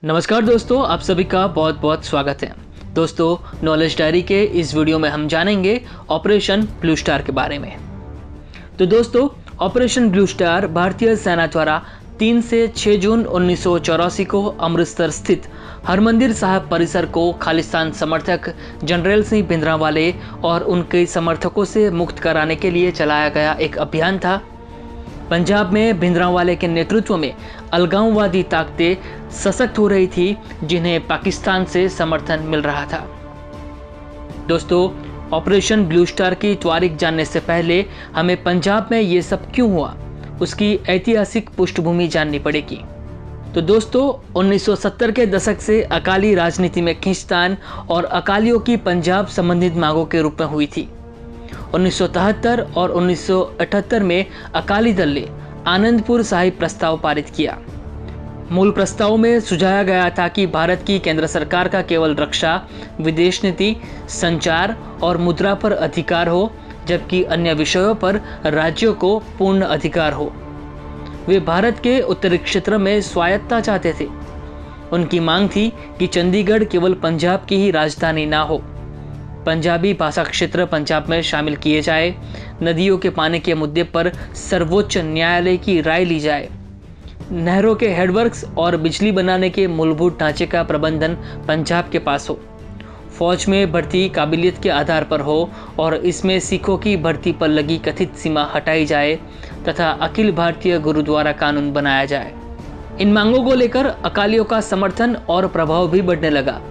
नमस्कार दोस्तों, आप सभी का बहुत बहुत स्वागत है। दोस्तों, नॉलेज डायरी के इस वीडियो में हम जानेंगे ऑपरेशन ब्लू स्टार के बारे में। तो दोस्तों, ऑपरेशन ब्लू स्टार भारतीय सेना द्वारा 3 से 6 जून 1984 को अमृतसर स्थित हरमंदिर साहब परिसर को खालिस्तान समर्थक जनरल सिंह भिंद्रांवाले और उनके समर्थकों से मुक्त कराने के लिए चलाया गया एक अभियान था। पंजाब में भिंद्रांवाले के नेतृत्व में अलगाववादी ताकतें सशक्त हो रही थी, जिन्हें पाकिस्तान से समर्थन मिल रहा था। दोस्तों, ऑपरेशन ब्लू स्टार की तारीख जानने से पहले हमें पंजाब में ये सब क्यों हुआ, उसकी ऐतिहासिक पृष्ठभूमि जाननी पड़ेगी। तो दोस्तों, 1970 के दशक से अकाली राजनीति में खींचतान और अकालियों की पंजाब संबंधित मांगों के रूप में हुई थी। 1973 और 1978 में अकाली दल ने आनंदपुर साहिब प्रस्ताव पारित किया। मूल प्रस्ताव में सुझाया गया था कि भारत की केंद्र सरकार का केवल रक्षा, विदेश नीति, संचार और मुद्रा पर अधिकार हो, जबकि अन्य विषयों पर राज्यों को पूर्ण अधिकार हो। वे भारत के उत्तरी क्षेत्र में स्वायत्तता चाहते थे। उनकी मांग थी कि चंडीगढ़ केवल पंजाब की ही राजधानी ना हो, पंजाबी भाषा क्षेत्र पंजाब में शामिल किए जाए, नदियों के पानी के मुद्दे पर सर्वोच्च न्यायालय की राय ली जाए, नहरों के हेडवर्क्स और बिजली बनाने के मूलभूत ढांचे का प्रबंधन पंजाब के पास हो, फौज में भर्ती काबिलियत के आधार पर हो और इसमें सिखों की भर्ती पर लगी कथित सीमा हटाई जाए तथा अखिल भारतीय गुरुद्वारा कानून बनाया जाए। इन मांगों को लेकर अकालियों का समर्थन और प्रभाव भी बढ़ने लगा।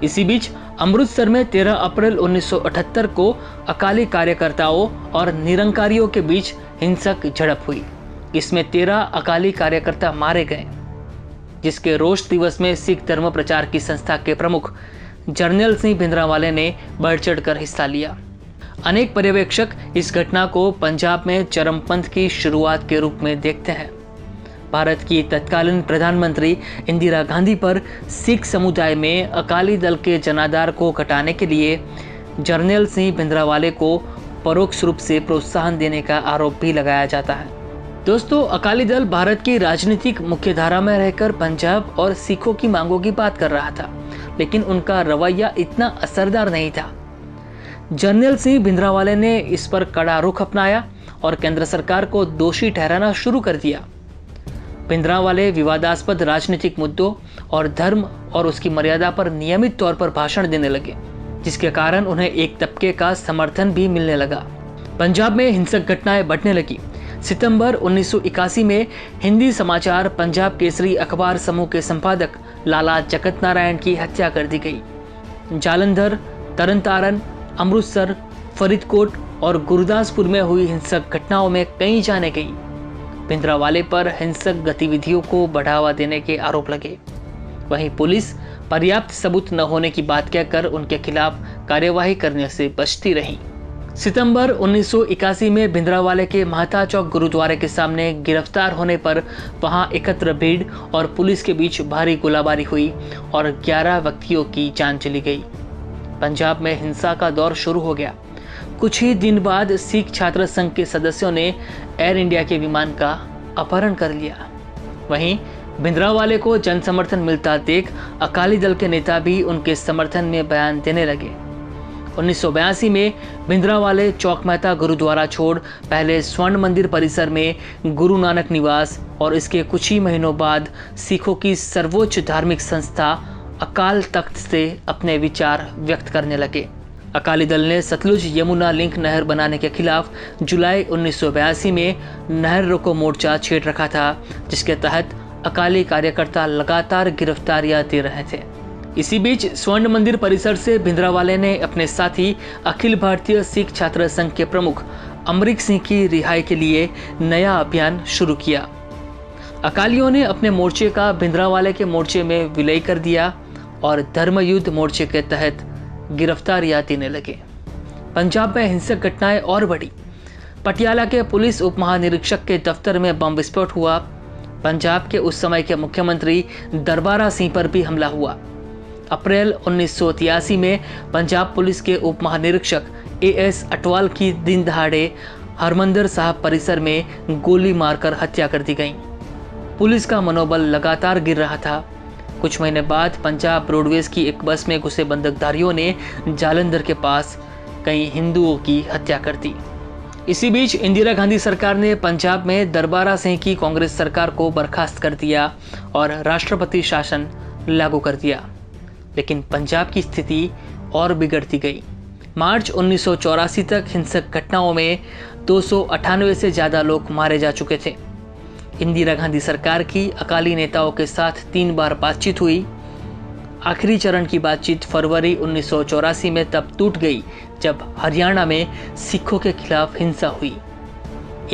इसी बीच अमृतसर में 13 अप्रैल 1978 को अकाली कार्यकर्ताओं और निरंकारियों के बीच हिंसक झड़प हुई। इसमें 13 अकाली कार्यकर्ता मारे गए, जिसके रोष दिवस में सिख धर्म प्रचार की संस्था के प्रमुख जनरल सिंह भिंद्रांवाले ने बढ़ चढ़कर हिस्सा लिया। अनेक पर्यवेक्षक इस घटना को पंजाब में चरमपंथ की शुरुआत के रूप में देखते हैं। भारत की तत्कालीन प्रधानमंत्री इंदिरा गांधी पर सिख समुदाय में अकाली दल के जनाधार को घटाने के लिए जनरल सिंह भिंद्रांवाले को परोक्ष रूप से प्रोत्साहन देने का आरोप भी लगाया जाता है। दोस्तों, अकाली दल भारत की राजनीतिक मुख्यधारा में रहकर पंजाब और सिखों की मांगों की बात कर रहा था, लेकिन उनका रवैया इतना असरदार नहीं था। जनरल सिंह भिंद्रांवाले ने इस पर कड़ा रुख अपनाया और केंद्र सरकार को दोषी ठहराना शुरू कर दिया। भिंद्रांवाले विवादास्पद राजनीतिक मुद्दों और धर्म और उसकी मर्यादा पर नियमित तौर पर भाषण देने लगे, जिसके कारण उन्हें एक तबके का समर्थन भी मिलने लगा। पंजाब में हिंसक घटनाएं बढ़ने लगी। सितंबर 1981 में हिंदी समाचार पंजाब केसरी अखबार समूह के संपादक लाला जगत नारायण की हत्या कर दी गई। जालंधर, तरनतारन, अमृतसर, फरीदकोट और गुरदासपुर में हुई हिंसक घटनाओं में कई जानें गई। भिंद्रांवाले पर हिंसक गतिविधियों को बढ़ावा देने के आरोप लगे। वहीं पुलिस पर्याप्त सबूत न होने की बात कहकर उनके खिलाफ कार्यवाही करने से बचती रही। सितंबर 1981 में भिंद्रांवाले के महता चौक गुरुद्वारे के सामने गिरफ्तार होने पर वहां एकत्र भीड़ और पुलिस के बीच भारी गोलाबारी हुई और 11 व्यक्तियों की जान चली गई। पंजाब में हिंसा का दौर शुरू हो गया। कुछ ही दिन बाद सिख छात्र संघ के सदस्यों ने एयर इंडिया के विमान का अपहरण कर लिया। वहीं भिंद्रांवाले को जन समर्थन मिलता देख अकाली दल के नेता भी उनके समर्थन में बयान देने लगे। 1982 में भिंद्रांवाले चौक मेहता गुरुद्वारा छोड़ पहले स्वर्ण मंदिर परिसर में गुरु नानक निवास और इसके कुछ ही महीनों बाद सिखों की सर्वोच्च धार्मिक संस्था अकाल तख्त से अपने विचार व्यक्त करने लगे। अकाली दल ने सतलुज यमुना लिंक नहर बनाने के खिलाफ जुलाई 1982 में नहर रोको मोर्चा छेड़ रखा था, जिसके तहत अकाली कार्यकर्ता लगातार गिरफ्तारियां दे रहे थे। इसी बीच स्वर्ण मंदिर परिसर से भिंद्रांवाले ने अपने साथी अखिल भारतीय सिख छात्र संघ के प्रमुख अमरीक सिंह की रिहाई के लिए नया अभियान शुरू किया। अकालियों ने अपने मोर्चे का भिंद्रांवाले के मोर्चे में विलय कर दिया और धर्मयुद्ध मोर्चे के तहत गिरफ्तारियां देने लगे। पंजाब में हिंसक घटनाएं और बढ़ी। पटियाला के पुलिस उप महानिरीक्षक के दफ्तर में बम विस्फोट हुआ। पंजाब के उस समय के मुख्यमंत्री दरबारा सिंह पर भी हमला हुआ। अप्रैल 1983 में पंजाब पुलिस के उप महानिरीक्षक AS अटवाल की दिन दहाड़े हरमंदिर साहब परिसर में गोली मारकर हत्या कर दी गई। पुलिस का मनोबल लगातार गिर रहा था। कुछ महीने बाद पंजाब रोडवेज की एक बस में घुसे बंदूकधारियों ने जालंधर के पास कई हिंदुओं की हत्या कर दी। इसी बीच इंदिरा गांधी सरकार ने पंजाब में दरबारा सिंह की कांग्रेस सरकार को बर्खास्त कर दिया और राष्ट्रपति शासन लागू कर दिया। लेकिन पंजाब की स्थिति और बिगड़ती गई। मार्च 1984 तक हिंसक घटनाओं में 298 से ज़्यादा लोग मारे जा चुके थे। इंदिरा गांधी सरकार की अकाली नेताओं के साथ 3 बार बातचीत हुई। आखिरी चरण की बातचीत फरवरी 1984 में तब टूट गई जब हरियाणा में सिखों के खिलाफ हिंसा हुई।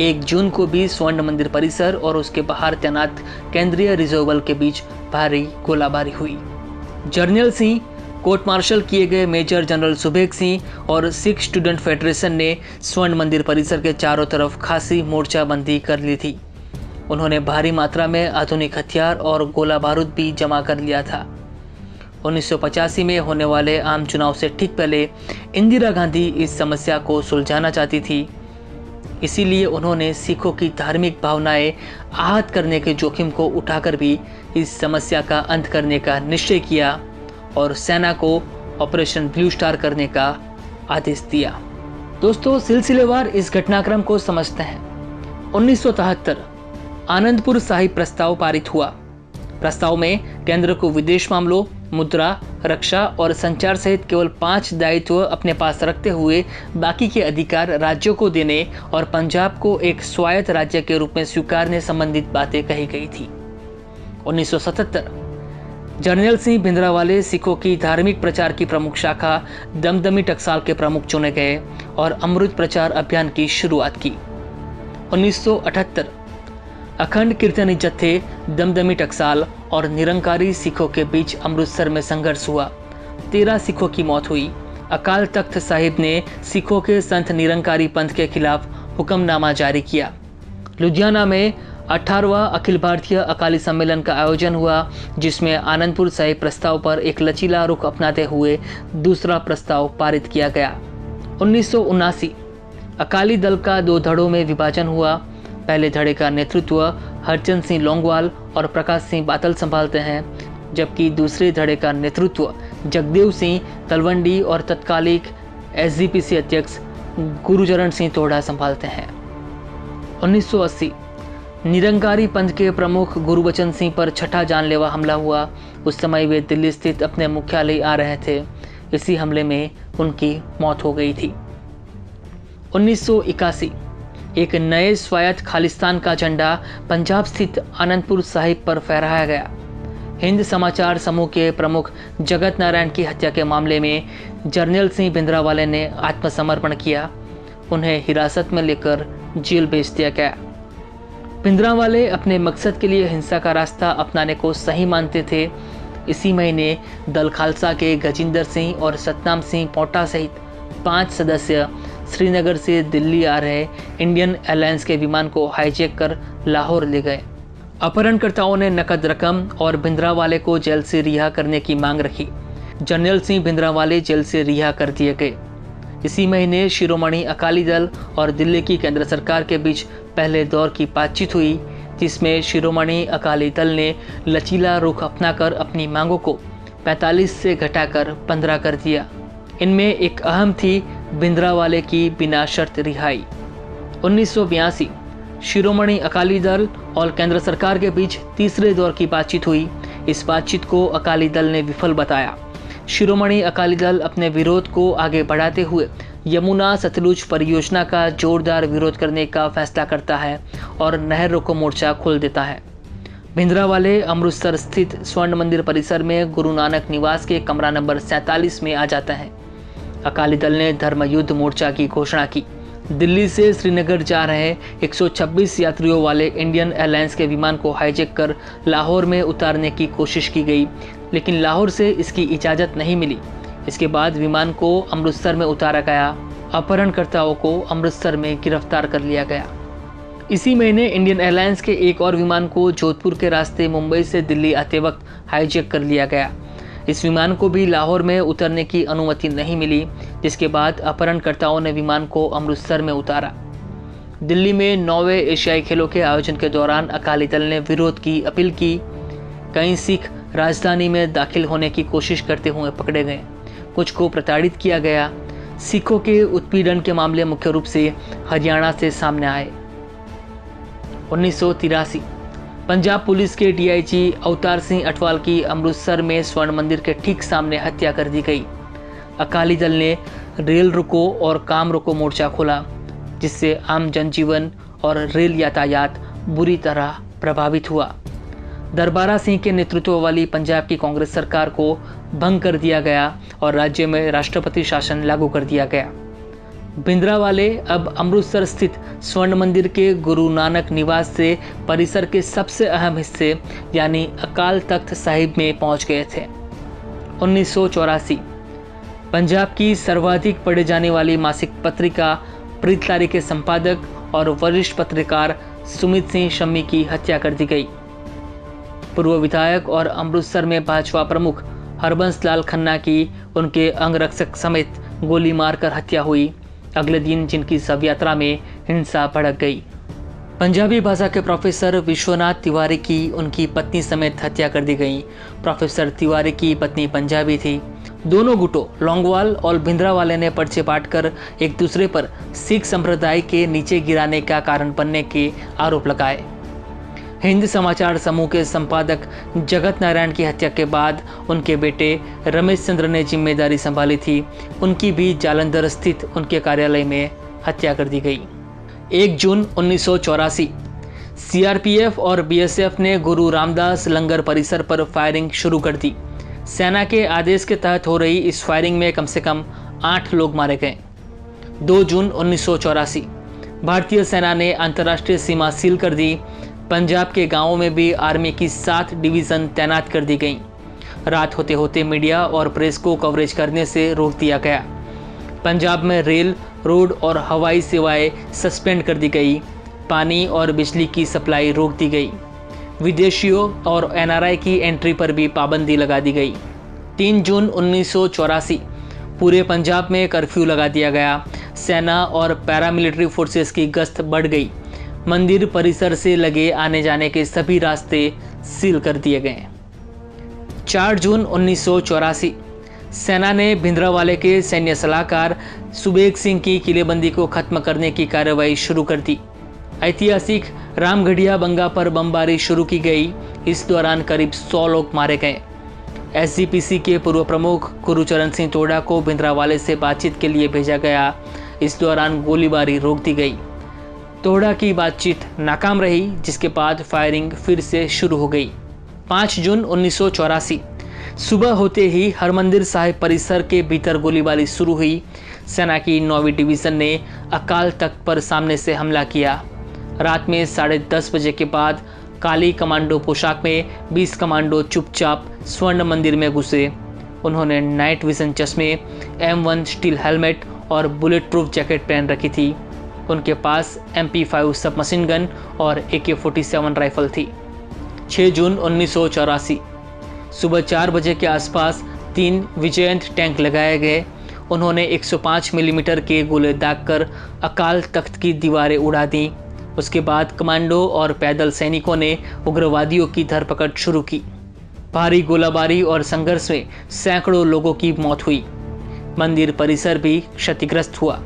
1 जून को भी स्वर्ण मंदिर परिसर और उसके बाहर तैनात केंद्रीय रिजर्व बल के बीच भारी गोलाबारी हुई। जर्नैल सिंह, कोर्ट मार्शल किए गए मेजर जनरल सुबेग सिंह और सिख स्टूडेंट फेडरेशन ने स्वर्ण मंदिर परिसर के चारों तरफ खासी मोर्चाबंदी कर ली थी। उन्होंने भारी मात्रा में आधुनिक हथियार और गोला बारूद भी जमा कर लिया था। 1985 में होने वाले आम चुनाव से ठीक पहले इंदिरा गांधी इस समस्या को सुलझाना चाहती थी। इसीलिए उन्होंने सिखों की धार्मिक भावनाएं आहत करने के जोखिम को उठाकर भी इस समस्या का अंत करने का निश्चय किया और सेना को ऑपरेशन ब्लू स्टार करने का आदेश दिया। दोस्तों, सिलसिलेवार इस घटनाक्रम को समझते हैं। 1973 आनंदपुर साहिब प्रस्ताव पारित हुआ। प्रस्ताव में केंद्र को विदेश मामलों, मुद्रा, रक्षा और संचार सहित केवल 5 दायित्व अपने पास रखते हुए बाकी के अधिकार राज्यों को देने और पंजाब को एक स्वायत्त राज्य के रूप में स्वीकारने संबंधित बातें कही गई थी। 1977 जर्नैल सिंह भिंद्रावाले सिखों की धार्मिक प्रचार की प्रमुख शाखा दमदमी टकसाल के प्रमुख चुने गए और अमृत प्रचार अभियान की शुरुआत की। 1978 अखंड कीर्तनी जत्थे दमदमी टकसाल और निरंकारी सिखों के बीच अमृतसर में संघर्ष हुआ। 13 सिखों की मौत हुई। अकाल तख्त साहिब ने सिखों के संत निरंकारी पंथ के खिलाफ हुक्मनामा जारी किया। लुधियाना में 18वां अखिल भारतीय अकाली सम्मेलन का आयोजन हुआ, जिसमें आनंदपुर साहिब प्रस्ताव पर एक लचीला रुख अपनाते हुए दूसरा प्रस्ताव पारित किया गया। 1979 अकाली दल का 2 धड़ों में विभाजन हुआ। पहले धड़े का नेतृत्व हरचंद सिंह लोंगवाल और प्रकाश सिंह बादल संभालते हैं, जबकि दूसरे धड़े का नेतृत्व जगदेव सिंह तलवंडी और तत्कालिक एसजीपीसी अध्यक्ष गुरुचरण सिंह तोड़ा संभालते हैं। 1980 निरंकारी पंथ के प्रमुख गुरबचन सिंह पर छठा जानलेवा हमला हुआ। उस समय वे दिल्ली स्थित अपने मुख्यालय आ रहे थे। इसी हमले में उनकी मौत हो गई थी। 1981 एक नए स्वायत्त खालिस्तान का झंडा पंजाब स्थित आनंदपुर साहिब पर फहराया गया। हिंद समाचार समूह के प्रमुख जगत नारायण की हत्या के मामले में जर्नैल सिंह भिंद्रावाले ने आत्मसमर्पण किया। उन्हें हिरासत में लेकर जेल भेज दिया गया। भिंद्रावाले अपने मकसद के लिए हिंसा का रास्ता अपनाने को सही मानते थे। इसी महीने दल खालसा के गजिंदर सिंह और सतनाम सिंह पोटा सहित 5 सदस्य श्रीनगर से दिल्ली आ रहे इंडियन एयरलाइंस के विमान को हाईजैक कर लाहौर ले गए। अपहरणकर्ताओं ने नकद रकम और भिंद्रावाले को जेल से रिहा करने की मांग रखी। जर्नैल सिंह भिंद्रावाले जेल से रिहा कर दिए गए। इसी महीने शिरोमणि अकाली दल और दिल्ली की केंद्र सरकार के बीच पहले दौर की बातचीत हुई, जिसमें शिरोमणि अकाली दल ने लचीला रुख अपनाकर अपनी मांगों को 45 से घटाकर 15 कर दिया। इनमें एक अहम थी भिंद्रावाले की बिना शर्त रिहाई। 1982 शिरोमणि अकाली दल और केंद्र सरकार के बीच तीसरे दौर की बातचीत हुई। इस बातचीत को अकाली दल ने विफल बताया। शिरोमणि अकाली दल अपने विरोध को आगे बढ़ाते हुए यमुना सतलुज परियोजना का जोरदार विरोध करने का फैसला करता है और नहर रोको मोर्चा खोल देता है। भिंद्रावाले अमृतसर स्थित स्वर्ण मंदिर परिसर में गुरु नानक निवास के कमरा नंबर 47 में आ जाता है। अकाली दल ने धर्म युद्ध मोर्चा की घोषणा की। दिल्ली से श्रीनगर जा रहे 126 यात्रियों वाले इंडियन एयरलाइंस के विमान को हाईजैक कर लाहौर में उतारने की कोशिश की गई, लेकिन लाहौर से इसकी इजाज़त नहीं मिली। इसके बाद विमान को अमृतसर में उतारा गया। अपहरणकर्ताओं को अमृतसर में गिरफ्तार कर लिया गया। इसी महीने इंडियन एयरलाइंस के एक और विमान को जोधपुर के रास्ते मुंबई से दिल्ली आते वक्त हाईजैक कर लिया गया। इस विमान को भी लाहौर में उतरने की अनुमति नहीं मिली, जिसके बाद अपहरणकर्ताओं ने विमान को अमृतसर में उतारा। दिल्ली में 9वें एशियाई खेलों के आयोजन के दौरान अकाली दल ने विरोध की अपील की। कई सिख राजधानी में दाखिल होने की कोशिश करते हुए पकड़े गए। कुछ को प्रताड़ित किया गया। सिखों के उत्पीड़न के मामले मुख्य रूप से हरियाणा से सामने आए। 1983 पंजाब पुलिस के डीआईजी अवतार सिंह अटवाल की अमृतसर में स्वर्ण मंदिर के ठीक सामने हत्या कर दी गई। अकाली दल ने रेल रोको और काम रोको मोर्चा खोला, जिससे आम जनजीवन और रेल यातायात बुरी तरह प्रभावित हुआ। दरबारा सिंह के नेतृत्व वाली पंजाब की कांग्रेस सरकार को भंग कर दिया गया और राज्य में राष्ट्रपति शासन लागू कर दिया गया। भिंद्रावाले अब अमृतसर स्थित स्वर्ण मंदिर के गुरु नानक निवास से परिसर के सबसे अहम हिस्से यानी अकाल तख्त साहिब में पहुंच गए थे। 1984 पंजाब की सर्वाधिक पढ़े जाने वाली मासिक पत्रिका प्रीतलारी के संपादक और वरिष्ठ पत्रकार सुमित सिंह शम्मी की हत्या कर दी गई। पूर्व विधायक और अमृतसर में भाजपा प्रमुख हरबंस लाल खन्ना की उनके अंगरक्षक समेत गोली मारकर हत्या हुई। अगले दिन जिनकी शव यात्रा में हिंसा भड़क गई। पंजाबी भाषा के प्रोफेसर विश्वनाथ तिवारी की उनकी पत्नी समेत हत्या कर दी गई। प्रोफेसर तिवारी की पत्नी पंजाबी थी। दोनों गुटों लौंगोवाल और भिंद्रावाले ने पर्चे बांटकर एक दूसरे पर सिख संप्रदाय के नीचे गिराने का कारण बनने के आरोप लगाए। हिंद समाचार समूह के संपादक जगत नारायण की हत्या के बाद उनके बेटे रमेश चंद्र ने जिम्मेदारी संभाली थी। उनकी भी जालंधर स्थित उनके कार्यालय में हत्या कर दी गई। 1 जून 1984 सीआरपीएफ और बीएसएफ ने गुरु रामदास लंगर परिसर पर फायरिंग शुरू कर दी। सेना के आदेश के तहत हो रही इस फायरिंग में कम से कम 8 लोग मारे गए। 2 जून 1984 भारतीय सेना ने अंतर्राष्ट्रीय सीमा सील कर दी। पंजाब के गांवों में भी आर्मी की 7 डिवीज़न तैनात कर दी गई। रात होते होते मीडिया और प्रेस को कवरेज करने से रोक दिया गया। पंजाब में रेल, रोड और हवाई सेवाएं सस्पेंड कर दी गई। पानी और बिजली की सप्लाई रोक दी गई। विदेशियों और एनआरआई की एंट्री पर भी पाबंदी लगा दी गई। 3 जून 1984 पूरे पंजाब में कर्फ्यू लगा दिया गया। सेना और पैरामिलिट्री फोर्सेस की गश्त बढ़ गई। मंदिर परिसर से लगे आने जाने के सभी रास्ते सील कर दिए गए। 4 जून 1984 सेना ने भिंद्रावाले के सैन्य सलाहकार सुबेग सिंह की किलेबंदी को खत्म करने की कार्रवाई शुरू कर दी। ऐतिहासिक रामगढ़िया बंगा पर बमबारी शुरू की गई। इस दौरान करीब 100 लोग मारे गए। एसजीपीसी के पूर्व प्रमुख गुरुचरण सिंह तोड़ा को भिंद्रावाले से बातचीत के लिए भेजा गया। इस दौरान गोलीबारी रोक दी गई। तोड़ा की बातचीत नाकाम रही, जिसके बाद फायरिंग फिर से शुरू हो गई। 5 जून 1984 सुबह होते ही हरमंदिर साहिब परिसर के भीतर गोलीबारी शुरू हुई। सेना की 9वीं डिवीज़न ने अकाल तख्त पर सामने से हमला किया। रात में 10:30 बजे के बाद काली कमांडो पोशाक में 20 कमांडो चुपचाप स्वर्ण मंदिर में घुसे। उन्होंने नाइट विजन चश्मे, M1 स्टील हेलमेट और बुलेट प्रूफ जैकेट पहन रखी थी। उनके पास MP5 सब मशीन गन और AK-47 राइफल थी। 6 जून 1984 सुबह 4 बजे के आसपास 3 विजयंत टैंक लगाए गए। उन्होंने 105 मिलीमीटर के गोले दागकर अकाल तख्त की दीवारें उड़ा दी। उसके बाद कमांडो और पैदल सैनिकों ने उग्रवादियों की धरपकड़ शुरू की। भारी गोलाबारी और संघर्ष में सैकड़ों लोगों की मौत हुई। मंदिर परिसर भी क्षतिग्रस्त हुआ।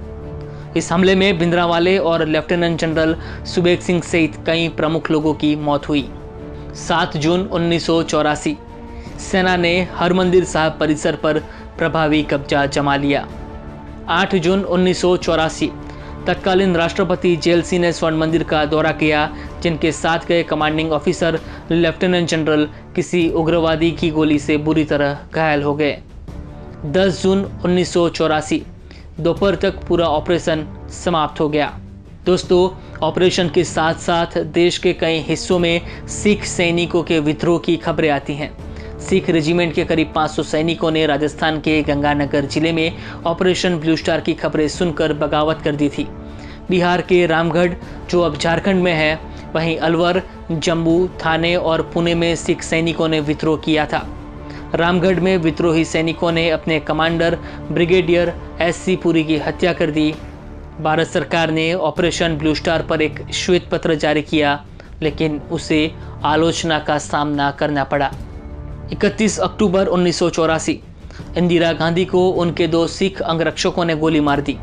इस हमले में भिंद्रावाले और लेफ्टिनेंट जनरल सुबेग सिंह सहित कई प्रमुख लोगों की मौत हुई। 7 जून 1984 सेना ने हरमंदिर साहिब परिसर पर प्रभावी कब्जा जमा लिया। 8 जून 1984 तत्कालीन राष्ट्रपति जेएलसी ने स्वर्ण मंदिर का दौरा किया, जिनके साथ गए कमांडिंग ऑफिसर लेफ्टिनेंट जनरल किसी उग्रवादी की गोली से बुरी तरह घायल हो गए। 10 जून 1984 दोपहर तक पूरा ऑपरेशन समाप्त हो गया। दोस्तों, ऑपरेशन के साथ साथ देश के कई हिस्सों में सिख सैनिकों के विद्रोह की खबरें आती हैं। सिख रेजिमेंट के करीब 500 सैनिकों ने राजस्थान के गंगानगर जिले में ऑपरेशन ब्लू स्टार की खबरें सुनकर बगावत कर दी थी। बिहार के रामगढ़, जो अब झारखंड में है, वहीं अलवर, जम्मू, थाने और पुणे में सिख सैनिकों ने विद्रोह किया था। रामगढ़ में विद्रोही सैनिकों ने अपने कमांडर ब्रिगेडियर SC पुरी की हत्या कर दी। भारत सरकार ने ऑपरेशन ब्लू स्टार पर एक श्वेत पत्र जारी किया, लेकिन उसे आलोचना का सामना करना पड़ा। 31 अक्टूबर 1984 इंदिरा गांधी को उनके 2 सिख अंगरक्षकों ने गोली मार दी।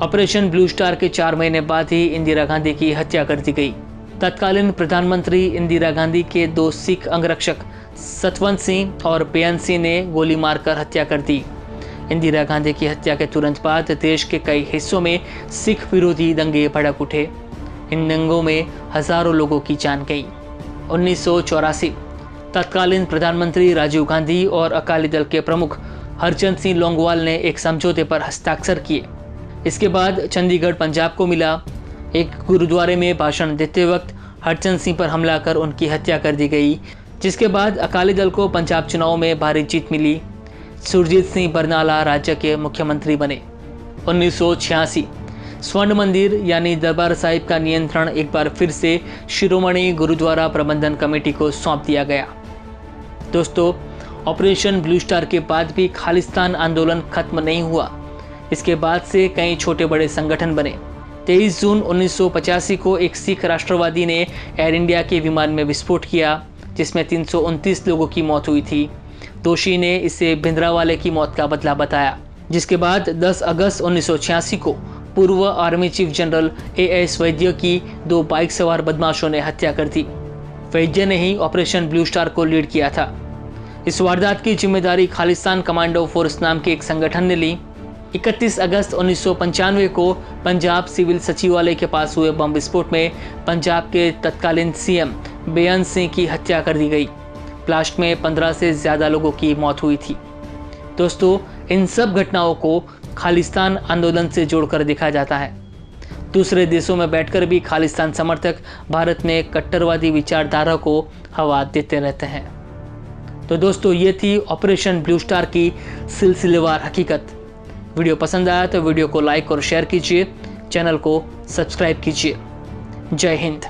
ऑपरेशन ब्लू स्टार के 4 महीने बाद ही इंदिरा गांधी की हत्या कर दी गई। तत्कालीन प्रधानमंत्री इंदिरा गांधी के 2 सिख अंगरक्षक सतवंत सिंह और बेअंत सिंह ने गोली मारकर हत्या कर दी। इंदिरा गांधी की हत्या के तुरंत बाद देश के कई हिस्सों में सिख विरोधी दंगे भड़क उठे। इन दंगों में हजारों लोगों की जान गई। 1984 तत्कालीन प्रधानमंत्री राजीव गांधी और अकाली दल के प्रमुख हरचंद सिंह लोंगोवाल ने एक समझौते पर हस्ताक्षर किए। इसके बाद चंडीगढ़ पंजाब को मिला। एक गुरुद्वारे में भाषण देते वक्त हरचंद सिंह पर हमला कर उनकी हत्या कर दी गई, जिसके बाद अकाली दल को पंजाब चुनाव में भारी जीत मिली। सुरजीत सिंह बरनाला राज्य के मुख्यमंत्री बने। 1986 स्वर्ण मंदिर यानी दरबार साहिब का नियंत्रण एक बार फिर से शिरोमणि गुरुद्वारा प्रबंधन कमेटी को सौंप दिया गया। दोस्तों, ऑपरेशन ब्लू स्टार के बाद भी खालिस्तान आंदोलन खत्म नहीं हुआ। इसके बाद से कई छोटे बड़े संगठन बने। 23 जून 1985 को एक सिख राष्ट्रवादी ने एयर इंडिया के विमान में विस्फोट किया, जिसमें 329 लोगों की मौत हुई थी। दोषी ने इसे भिंद्रावाले की मौत का बदला बताया, जिसके बाद 10 अगस्त 1986 को पूर्व आर्मी चीफ जनरल AS वैद्य की 2 बाइक सवार बदमाशों ने हत्या कर दी। वैद्य ने ही ऑपरेशन ब्लू स्टार को लीड किया था। इस वारदात की जिम्मेदारी खालिस्तान कमांडो फोर्स नाम के एक संगठन ने ली। 31 अगस्त 1995 को पंजाब सिविल सचिवालय के पास हुए बम विस्फोट में पंजाब के तत्कालीन CM बेअंत सिंह की हत्या कर दी गई। ब्लास्ट में 15 से ज़्यादा लोगों की मौत हुई थी। दोस्तों, इन सब घटनाओं को खालिस्तान आंदोलन से जोड़कर देखा जाता है। दूसरे देशों में बैठकर भी खालिस्तान समर्थक भारत में कट्टरवादी विचारधारा को हवा देते रहते हैं। तो दोस्तों, ये थी ऑपरेशन ब्लू स्टार की सिलसिलेवार हकीकत। वीडियो पसंद आया तो वीडियो को लाइक और शेयर कीजिए, चैनल को सब्सक्राइब कीजिए। जय हिंद।